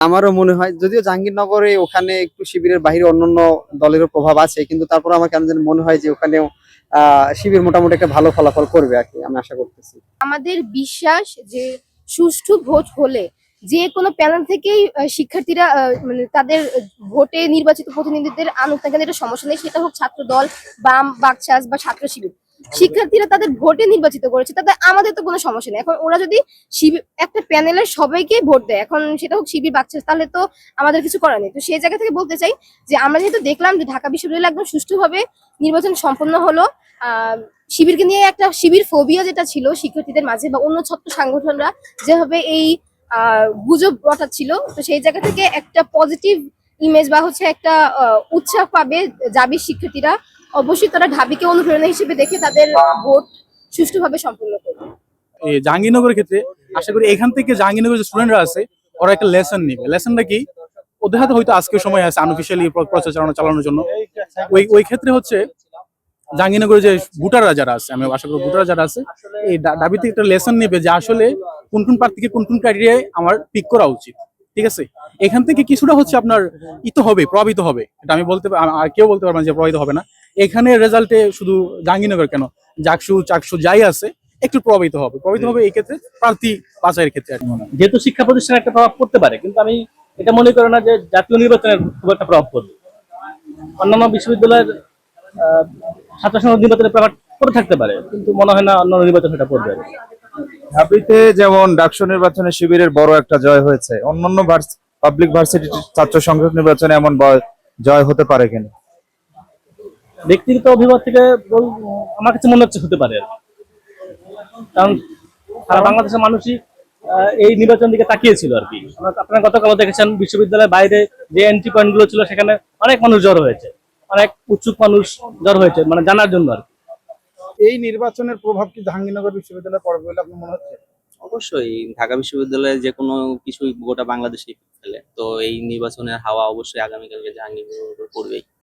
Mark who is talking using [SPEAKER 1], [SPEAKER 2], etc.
[SPEAKER 1] আমারও মনে হয়, যদিও জাহাঙ্গীরনগরে ওখানে একটু শিবিরের বাইরে অন্যান্য দলেরও প্রভাব আছে, কিন্তু তারপর আমার কেন জানি মনে হয় যে ওখানেও শিবির মোটামুটি একটা ভালো ফলাফল করবে আর কি, আমি আশা করতেছি।
[SPEAKER 2] আমাদের বিশ্বাস যে সুষ্ঠু ভোট হলে যে কোনো প্যানেল থেকেই শিক্ষার্থীরা মানে তাদের ভোটে নির্বাচিত প্রতিনিধিদের আনুক না কেন, এটা সমস্যা নেই, সেটা হোক ছাত্র দল, বাম, বাকশাস বা ছাত্র শিবির। শিক্ষার্থীরা তাদের ভোটে নির্বাচিত করেছে, তাতে আমাদের তো কোনো সমস্যা নেই। এখন ওরা যদি শিবির একটা প্যানেলের সবাইকে ভোট দেয়, এখন সেটা হোক শিবির, বাকশাস, তাহলে তো আমাদের কিছু করার নেই। তো সেই জায়গা থেকে বলতে চাই যে আমরা যেহেতু দেখলাম যে ঢাকা বিশ্ববিদ্যালয়ে একদম সুষ্ঠুভাবে নির্বাচন সম্পন্ন হলো, আহ শিবিরকে নিয়ে একটা শিবির ফোবিয়া যেটা ছিল শিক্ষার্থীদের মাঝে বা অন্য ছাত্র সংগঠনরা যেভাবে এই গুজব রটাচ্ছিল, তো সেই জায়গা থেকে একটা পজিটিভ ইমেজ বা হচ্ছে একটা উৎসাহ পাবে যাবি শিক্ষার্থীরা। অবশ্যই তারা ঢাবিকে অনুপ্রেরণা হিসেবে দেখে তাদের ভোট সুষ্ঠুভাবে সম্পন্ন করবে।
[SPEAKER 3] এই জাহাঙ্গীরনগরের ক্ষেত্রে আশা করি এখান থেকে জাহাঙ্গীরনগরের যে স্টুডেন্টরা আছে ওরা একটা লেসন নিবে। লেসনটা কি, ওদের হাতে হয়তো আজকে সময় আছে আনঅফিসিয়ালি প্রচারণা চালানোর জন্য। ওই ক্ষেত্রে হচ্ছে জাহাঙ্গীরনগরের যে ভোটাররা যারা আছে, আমি আশা করি ভোটাররা যারা আছে এই দাবিতে একটা লেসন নেবে যে আসলে কোন কোন প্রার্থীকে কোন কোন ক্রাইটেরিয়ায় আমার পিক করা উচিত। ঠিক আছে, এখান থেকে কিছুটা হচ্ছে আপনার হবে, প্রভাবিত হবে। এটা আমি বলতে আর কেউ বলতে পারবেন যে প্রভাবিত হবে না। এখানে রেজাল্টে শুধু জাহাঙ্গীরনগর কেন, চাকসু যাই আছে একটু প্রভাবিত হবে এই ক্ষেত্রে প্রার্থী বাছাইয়ের ক্ষেত্রে আর কি মনে হয়।
[SPEAKER 4] যেহেতু শিক্ষা প্রতিষ্ঠানে একটা প্রভাব পড়তে পারে, কিন্তু আমি এটা মনে করি না যে জাতীয় নির্বাচনের খুব একটা প্রভাব পড়বে। অন্যান্য বিশ্ববিদ্যালয়ের ছাত্র সংসদ নির্বাচনের প্রভাব পড়ে থাকতে পারে, কিন্তু মনে হয় না অন্যান্য নির্বাচন এটা পড়বে।
[SPEAKER 5] ঢাবিতে যেমন ডাকসু নির্বাচনে শিবিরের বড় একটা জয় হয়েছে, অন্যান্য পাবলিক ভার্সিটির ছাত্র সংসদ নির্বাচনে এমন জয় হতে পারে কিনা?
[SPEAKER 4] ব্যক্তিগত অভিমত থেকে আমার কাছে মনে হচ্ছে হতে পারে আর কি। কারণ সারা বাংলাদেশের মানুষই এই নির্বাচন দিকে তাকিয়েছিল আর কি। আপনারা গতকাল দেখেছেন বিশ্ববিদ্যালয়ের বাইরে যে এন্ট্রি পয়েন্ট গুলো ছিল সেখানে অনেক মানুষ জড়ো হয়েছে, অনেক উৎসুক মানুষ জড়ো হয়েছে, মানে জানার জন্য আর কি।
[SPEAKER 6] এই নির্বাচনের প্রভাব কি জাহাঙ্গীরনগর বিশ্ববিদ্যালয়ে পড়বে বলে আপনার মনে হচ্ছে?
[SPEAKER 7] অবশ্যই ঢাকা বিশ্ববিদ্যালয়ে যে কোনো কিছুই গোটা বাংলাদেশে ফেলে, তো এই নির্বাচনের হাওয়া অবশ্যই আগামীকালকে জাহাঙ্গীরনগর পড়বেই।